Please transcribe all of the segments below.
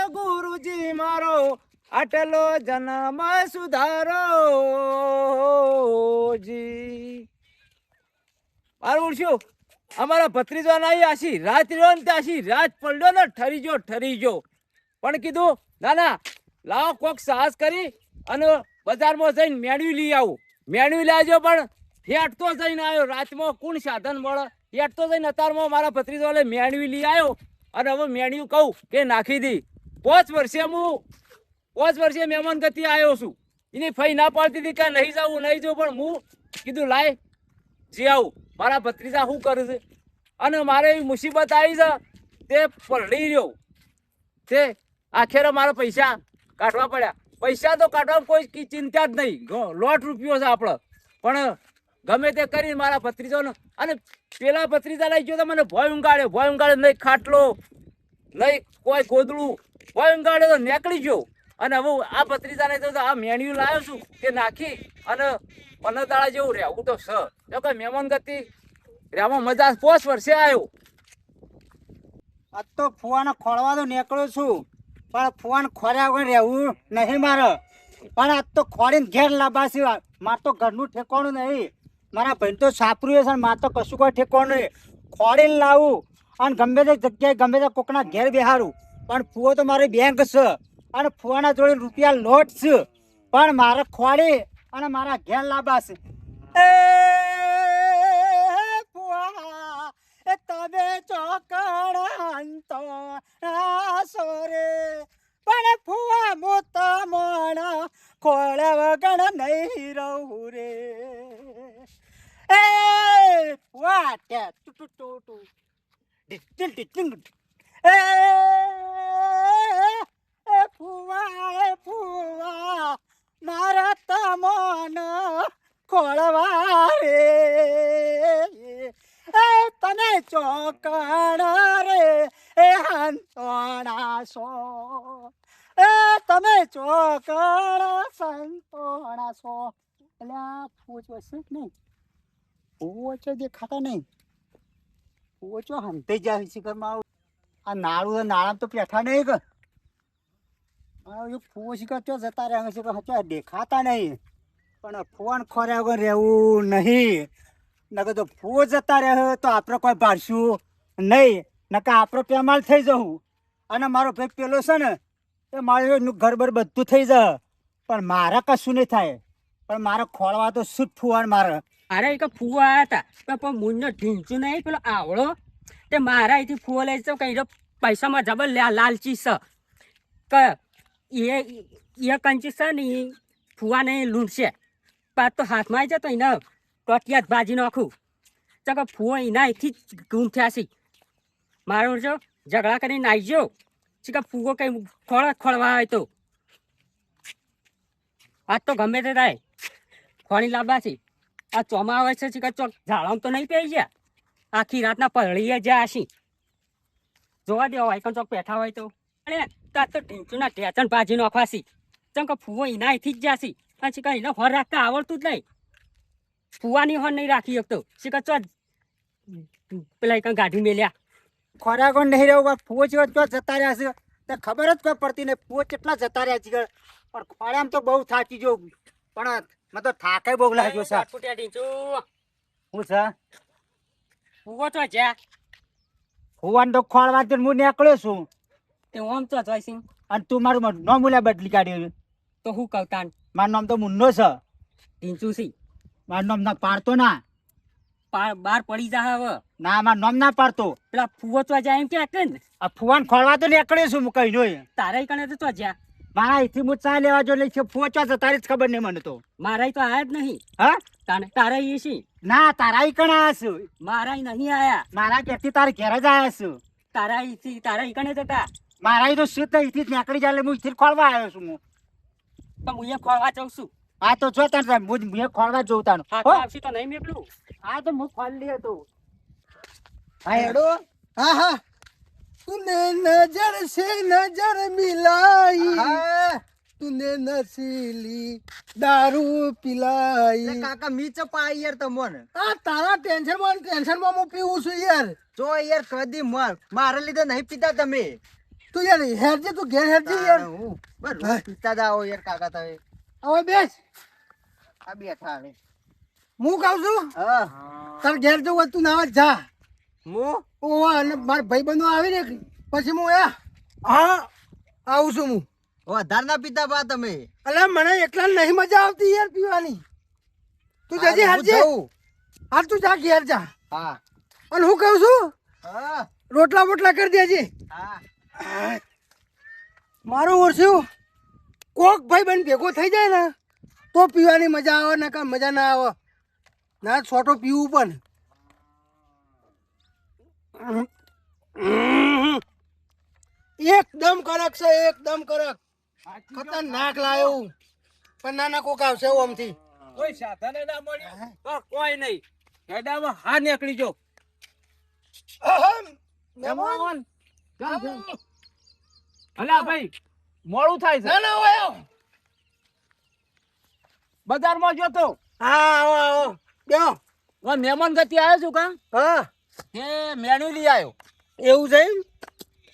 ગુરુજી મારો આટલો જન્મ સુધારો જી મારું શું અમારા ભત્રીજો ના આશી રાત રહ્યો ને ત્યાંશી રાત પડ્યો ને ઠરી ગયો પણ કીધું ના લાવો કોક સાહસ કરી અને બજારમાં જઈને મેળવી લઈ આવું મેળવી લાવજો પણ હેઠતો જઈને આવ્યો રાતમાં કોણ સાધન મળે હેઠતો જઈને અત્યારમાં મારા ભત્રીજો મેળવી લઈ આવ્યો અને હવે મેળ્યું કહું કે નાખી દી 5 વર્ષે મહેમાન ગતિ આવ્યો છું એની ફઈ ના પાડતી હતી કે નહીં જવું પણ હું કીધું લાય જી આવું મારા ભત્રીજા શું કરે છે અને મારે એવી મુસીબત આવી છે તે પલળી રહ્યો તે આખેરે મારા પૈસા કાઢવા પડ્યા પૈસા તો કાઢવામાં કોઈ ચિંતા જ નહીં લોટ રૂપિયો છે આપણો પણ ગમે તે કરીને મારા ભત્રીજાનો અને પેલા ભત્રીજા લઈ ગયો તો મને ભોય ઊંઘાડ્યો નહીં ખાટલો નહીં કોઈ ગોદડું ભોય ઊંઘાડ્યો તો નીકળી ગયો અને હવે આ ભત્રીજાને તો આ મેન્યુ લાવ્યો છું તે નાખી અને 15 દાડા જેવું રહેવું તો જો કે મહેમાન ગતિ રહેવામાં મજા 5 વર્ષે આવ્યો આજ તો ફુવાને ખોળવા તો નીકળ્યો છું પણ ફુવાને ખોર્યા વગર રહેવું નહીં મારે પણ આજ તો ખોડીને ઘેર લાવવા મારે તો ઘરનું ઠેકાણું નહીં મારા ભાઈ તો સાપરું છે મારે તો કશું કોઈ ઠેકાણું નહીં ખોડીને લાવું અને ગમે તે જગ્યાએ ગમે તે કોકના ઘેર બેહારું પણ ફુવો તો મારી બેંક છે અને ફુવાના જોડે રૂપિયા લોટ છે પણ મારે ખોડી અને મારા ઘેર લાવવા છે તમે ચોકડો સોરે પણ ફુવા મોતા મોણા ખોળ વગર નહીં રહું રે એ વાટે ટુ એ ફુવા મારા તમોન ખોળવા રે તને ચોકડ રે એ હંતોણા સો એ તમે ચોકડ સંતોણા સો એટલે આ ફૂચ વસે જ નહીં ફૂચો દેખાતા નહીં ફૂચો હંતે જાય શિખરમાં આ નાળું નાળામાં તો પેઠા નહીં કે ફૂ શિખર ચો જતા રહ્યા છે દેખાતા નહીં પણ ફોન ખોર્યા વગર રહેવું નહીં નકર તો ફૂ જતા રહે તો આપણે કોઈ ભાડશું નહીં નકર આપણો પેમાલ થઈ જવું અને મારો ભાઈ પેલો છે ને એ મારું ઘર બર બધું થઈ જાય પણ મારે કશું નહીં થાય પણ મારે ખોળવા તો શું ફૂવાન મારે અરે એક ફૂવા આવ્યા હતા પણ મુન્નો ઢીંચું નહીં પેલો આવડો તે મારા અહીંથી ફૂવો લઈ જાવ કઈ પૈસામાં જબર લાલચી છે કે એ કંચી છે ને એ ફૂવાને લૂંટશે પાછ તો હાથમાં આવી જતો એને ટોટિયા જ ભાજી નાખું ચકો ફૂવો એના અહીંથી જ ગુમ થયા છે મારો જો ઝઘડા કરીને આવી ગયો ચીકા ફૂવો કઈ ખોળવા હોય તો આજ તો ગમે તે થાય ખોળી લાવવા છે આ ચોમા આવે છે ચીકા ચોક ઝાડવામાં તો નહીં પી ગયા આખી રાતના પલળીએ જ્યાં હશી જોવા દે વાયકન ચોક બેઠા હોય તો અરે તાર તો ઢીંચુના ઢેચણ ભાજી નાખવાસી ચમ કે ફૂવો એના અહીંથી જ જાસી અને ચીકા એને હોર રાખતા આવડતું જ નહીં ફૂવાની હોર નહીં રાખી શકતો ચીકા ચો પેલા એક ગાઢી મેલ્યા ખોરાક નહીં રહેવું ફૂવો છે તો જતા રહ્યા છે તો ખબર જ કોઈ પડતી નહીં ફૂવો કેટલા જતા રહ્યા છે પણ ખોરામ તો બહુ થાકી જો પણ મને તો થાકે બહુ લાગ્યો છે ફૂટ્યા ઢીંચું હું છે ફૂવો તો જ્યાં ફૂવાને તો ખોળવા હું નીકળ્યો છું તે ઓમ તો જોઈશી અને તું મારું નામ મુલા બદલી કાઢ્યું તો હું કહું મારું નામ તો મુન્નો છે ઢીંચું સી મારું નામ ના પાડતો ના બાર પડી જા હવે ના મારું નામ ના પાડતો પેલા ફૂવો તો જાય એમ કે ને આ ફૂવાને ખોળવા તો નીકળ્યો છું હું કઈ નો તારે કણે તો જ્યાં મારા અહીંથી હું ચા લેવા જો લઈ ફોચવા છે તારી જ ખબર નહીં મને તો મારા તો આયા જ નહીં હા તારા એ છે ના તારા કણ આયા છું મારા નહીં આયા મારા ઘેરથી તારે ઘેર જ આયા છું તારા કણે જતા મારા તો શું અહીંથી જ નીકળી જાય હું અહીંથી ખોળવા આવ્યો છું હું પણ હું ખોળવા જાઉં છું હા તો જો તાર હું ખોળવા જોઉં તાનું આવશે તો નહીં મેકલું હા તો હું ખોલી હતો હા હેડો હા હા तूने नजर से नजर मिलाई तूने नशीली दारू पिलाई કાકા મીચ પાઈ યાર તમને આ તારા ટેન્શન માં હું પીવું છું યાર જો યાર કદી મારે લીધે નહીં પીતા તમે તું યાર હેરજે, તું ઘેર હેરજે યાર. હું બસ રોજ પીતા જાઓ યાર કાકા તમે. હવે બેસ. આ બેઠા હવે. હું કહું છું હા તાર ઘેર જવું હોય તું નાવા જા. હું ઓ અને મારા ભાઈબંધો આવી ને પછી હું હા આવું છું હું. વધારે ના પીતા બા તમે. અલ્યા મને એકલા નહીં મજા આવતી યાર પીવાની. તું જજે હું હાલજે. જાઉં. હાલ તું જા ઘેર જા. હા અને હું કહું છું હા રોટલા બોટલા કરી દેજે. હા મારું ઓળખ્યું કોક ભાઈ બન ભેગો થઈ જાય ને તો પીવાની મજા આવે ને કાં મજા ના આવે. ના છોટો પીવું પણ એકદમ કડક છે, એકદમ કડક. ખતરનાક લાયો પણ નાના કોક આવશે આમથી. કોઈ સાધન ના મળ્યું તો કોઈ નહીં. હેડામાં હા નીકળી જો. મહેમાન. અલા ભાઈ મોડું થાય છે. ના ના હોય બજારમાં જોતો હા આવો આવો બેહો. હું મહેમાન ગતિ આવ્યો છું કા હા તે મેન્યુ લઈ આવ્યો. એવું છે એમ?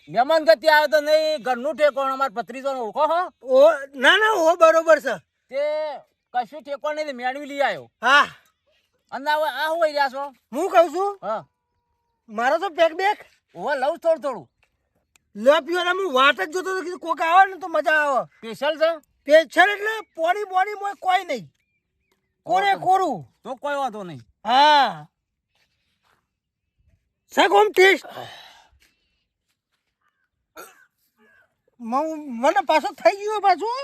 મહેમાન ગતિ આવ્યો તો નહીં ઘરનું ઠેકોણ અમાર ભત્રીજો ઓળખો હો ઓ ના ના ઓ બરોબર છે. તે કશું ઠેકોણ નહીં મેન્યુ લઈ આવ્યો. હા અને આ હોય રહ્યા છો. હું કહું છું હા મારો તો પેક બેક હવે લઉં થોડું થોડું લે પીવાના હું વાટ જ જોતો હતો કે કોક આવે ને તો મજા આવે. સ્પેશિયલ છે પેછર એટલે પોણી બોણી મોય કોઈ નહીં, કોરે કોરું. તો કોઈ વાંધો નહીં. હા સગોમ ટેસ્ટ મને પાછો થઈ ગયો પાછું.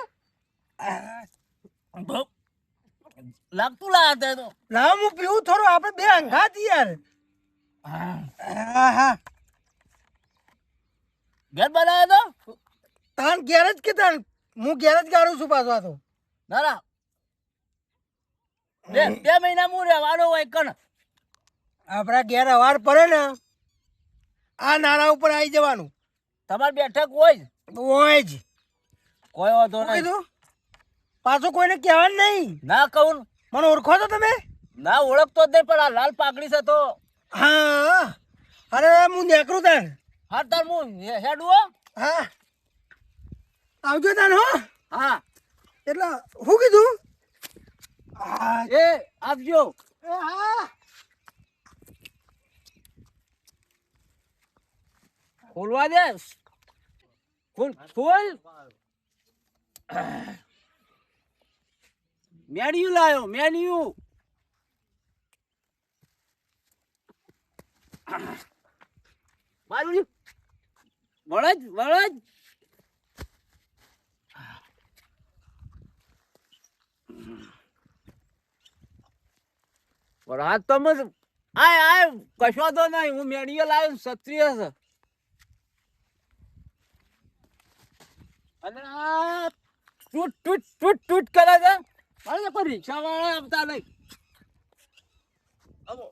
લાગતું લાગે તો લાવ હું પીવું થોડું, આપણે બે અંગાત યાર. હા હા ઘેર બનાવ્યો તો તાન ઘેર જ કે તાન હું ઘેર જ ગાળું છું પાછો. આ તો ના ના બે મહિના હું રહેવાનો હોય કણ. આપણા ઘેર અવાર પડે ને આ નારા ઉપર આવી જવાનું તમારી બેઠક હોય જ હોય જ. કોઈ વાંધો શું નહીં. કીધું પાછું કોઈને કહેવાનું નહીં. ના કહું મને ઓળખો છો તમે? ના ઓળખતો જ નહીં પણ આ લાલ પાઘડી છે તો હા અરે હું નીકળું તાર. હા તાર હું હેડું હો. હા આવજો તાન હો. હા એટલે શું કીધું? હા એ આપજો. એ હા ખોલવા દે. ખોલ ખોલ. મેન્યુ લાયો મેન્યુ. મારું વળજ વળજ. રાત તો મત આય આય કશો તો નહીં. હું મેન્યુ લાવ્યો ક્ષત્રિય છે. અને આ ટૂટ ટૂટ ટૂટ ટૂટ કરે છે. અરે કોઈ રિક્ષા વાળા આવતા નહીં. આવો.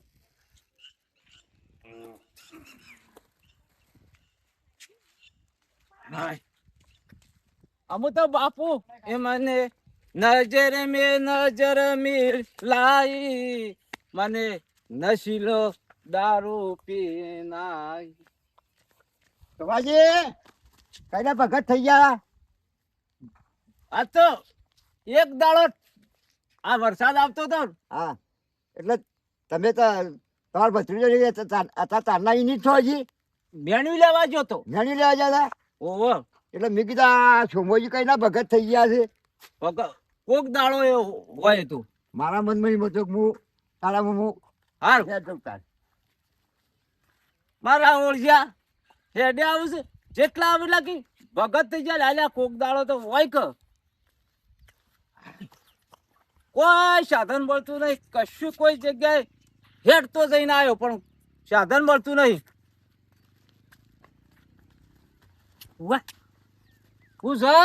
હાય. અમુ તો બાપુ એ મને નજર મિલાઈ મને નશીલો દારૂ પીનાઈ. બાબાજી કઈના ભગત થઈ ગયા? આ તો એક દાડો આ વરસાદ આવતો હતો ને, હા એટલે તમે તો તમારા ભત્રીજો તારના યુનિટ છો હજી મેન્યુ લેવા જોતો. જાણી લેવા જતા ઓહો એટલે મેં કીધું આ સોમોજી કઈના ભગત થઈ ગયા છે. કોક દાડો એ હોય તું. મારા મનમાં એમ હતું કે હું તારામાં હું હાર હેડ તાર. મારા ઓળખ્યા હેડે આવું છે જેટલા આવે એટલા કે ભગત થઈ જાય. લાલ્યા કોક દાડો તો હોય કે કોઈ સાધન મળતું નહીં. કશું કોઈ જગ્યાએ હેડ તો જઈને આવ્યો પણ સાધન મળતું નહીં. વાહ હું છે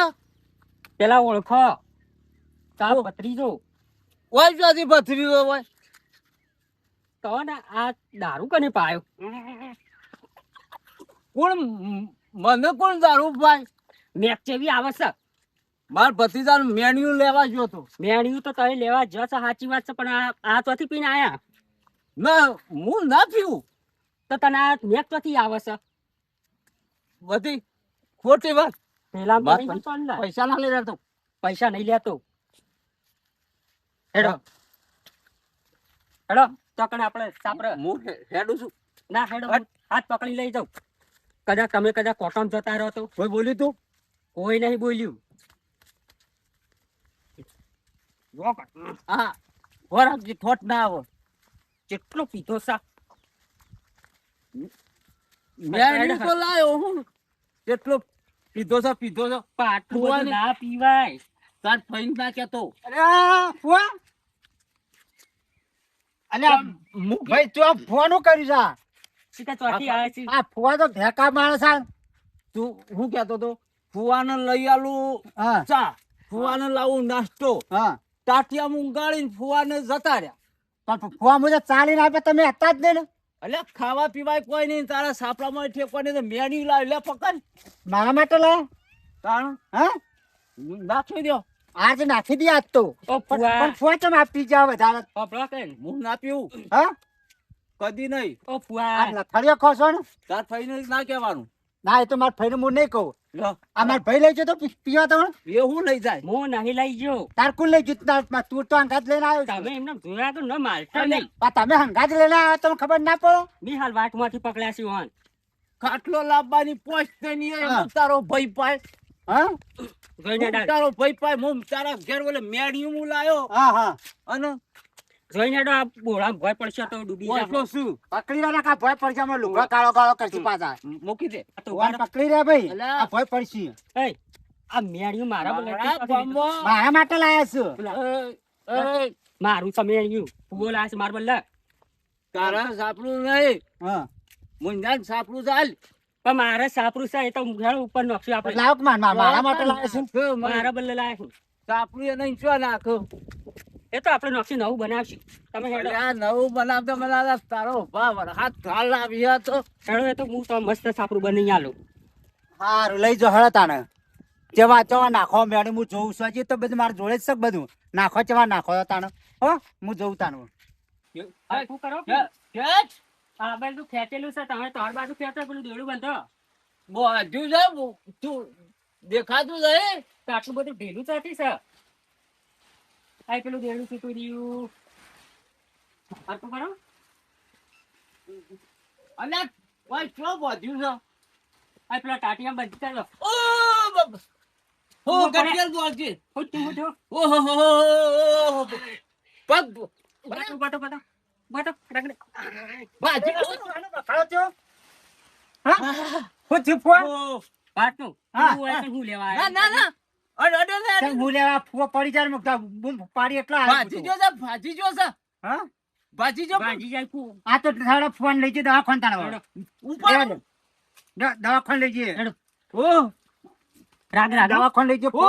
પેલા ઓળખો તારો ભત્રીજો. હોય જોથી ભથરી હોય. તો ને આ દારૂ કને પાયો? કોણ મને કોણ દારૂ ભાઈ? મેચ જેવી આવે છે. માર ભત્રીજાનું મેન્યુ લેવા ગયો તો. મેણ્યું તો તમે લેવા જશો સાચી વાત છે પણ આ ચોથી પીને આયા ના હું ના પીવું. તો તને આ મેચ ચોથી આવે છે. બધી ખોટી વાત પેલા વાત નહીં પણ- પણ લે. પૈસા ના લઈ રહેતો પૈસા નહીં લેતો હેડો હેડો તો કણે આપણે સાપરે હું હેડું છું ના હેડો હું હાથ પકડી લઈ જાઉં કદાચ તમે કદાચ કોટમ જતા રહો તો કોઈ બોલ્યું તું કોઈ નહીં બોલ્યું હા ખોરાક જે ખોટ ના આવે કેટલો પીધો સા મેં તો લાયો હું કેટલો પીધો છે પણ આટલું બધું ફુવાની- ના પીવાય તાર ફઈને ના કેતો અરે ફુવા અલ્યા ભાઈ તું આ ફુવાનું કર્યું છે આ? સીધા ચોથી આવે છે આ ફુવા તો ભેકા માણસ આ. તું હું કેતો તો ફુવાને લઈ આલું હા ચા ફુવાને લાવું નાસ્તો હા ટાટિયા મુંગાડીને ફુવાને જતા રહ્યા પણ ફુવા મુજબ ચાલીને આપે તમે હતા જ નહીં ને એટલે ખાવા પીવાય કોઈ નહીં તારા સાપડામાં ઠેકવાની તો મેન્યુ લાવ લે પકડ મારા માટે લે તાણ હા નાખી દો આજે નાખી દે આજ તો ઓ પણ ફુવા ફુવા ચમ આપી જાવ વધારે હોભળો કે હું ના પીવું હા કદી નહીં ઓ ફુવા આ લથડીઓ ખોશો ને તાર ફઈને ના કહેવાનું ના એ તો મારા ભાઈને હું નહીં કહું લો આ મારા ભાઈ લઈ જતો તો પીવા તો એ હું લઈ જાય હું નહીં લઈ ગયો તાર કોણ લઈ જતું તું તો હંગાત લઈને આવ્યો તમે છું. એમને જોયા તો ન મારતા નહીં આ તમે હંગાત લઈને આવ્યો તમને ખબર ના પડે ની હાલ વાટમાંથી પકડ્યા છે ઓન ખાટલો લાવવાની પોસ્ટ નહીં હા. તારો ભાઈ પાય હા જોઈને ડાળ તારો ભાઈ પાય હું તારા ઘેર ઓલે મેડિયું હું લાયો હા હા અને જોઈને ડાળ આ બોળા ભય પડશે તો ડૂબી પોસ્ટો જાય શું પકડી રહ્યા કા ભય પડશે અમે લુગડા કાળો કાળો કરશું પાછા મૂકી દે આ તો ભગવાન પકડી રહ્યા ભાઈ અલા. આ ભય પડશે એ આ મેળ્યું મારા બોલે મારા ગામમાં મારા માટે લાયા છું એ, મારું તમે મેળ્યું બોલ આ છે માર બોલે તારા સાપડું નહીં હા મુંજાન સાપડું ચાલ પણ મારે સાપરું છે એ તો ઘેર ઉપર નોખશું આપણે લાવ કે મારા માટે લાયા છું મારા બદલે લાયા છું સાપડું એ નહીં શું નાખો એ તો આપણે નોખી નવું બનાવશું તમે હેડો આ નવું બનાવતો બનાવતા તારો ભાવ હાથ ઢાલ આવ્યા તો હેડો એ તો હું તો મસ્ત સાપરું બની આલું હારું લઈ જો હળતાને જેવા ચવા નાખો મેડમ હું જોઉં છું હજી તો બધું મારા જોડે જ છે બધું નાખો ચવા નાખો તાને હો હું જોઉં તાનું આ શું કરો ખેંચ આ બાજુ ખેંચેલું છે તમે તાર બાજુ ખેંચો પેલું દેડું બંધો બાજુ છે તું દેખાતું છે તો આટલું બધું ઢીલું ચાથી છે આ પેલું દેડું છૂટું રહ્યું હરખું કરો અને કોઈ શું બાજુ છે આ પેલા ટાટિયા બંધ ચાલો ઓ બાબા હો ગટિયલ બોલજે ઉઠું ઉઠું ઓહો હો પગ બાટો બાટો બાટો બાટો રગડે બાજુ ખાડો થયો હા હું થયું ઓ બાટનું હા, હું આ હું લેવા ના ના ના અડ અડ કેમ હું લેવા ફુવા પડી જાય ને બૂમ પાડી એટલો ભાજી જો છે ભાજી જો છે હા ભાજી જો ભાજી જાય ફૂ આ તો થાળો ફોન લઈ જઈ દવાખાને તારા હેડો ઉપર દવાખાને લઈ જઈએ હેડો ઓ રાગ રાગ દવાખાને લઈ જઈએ ઓ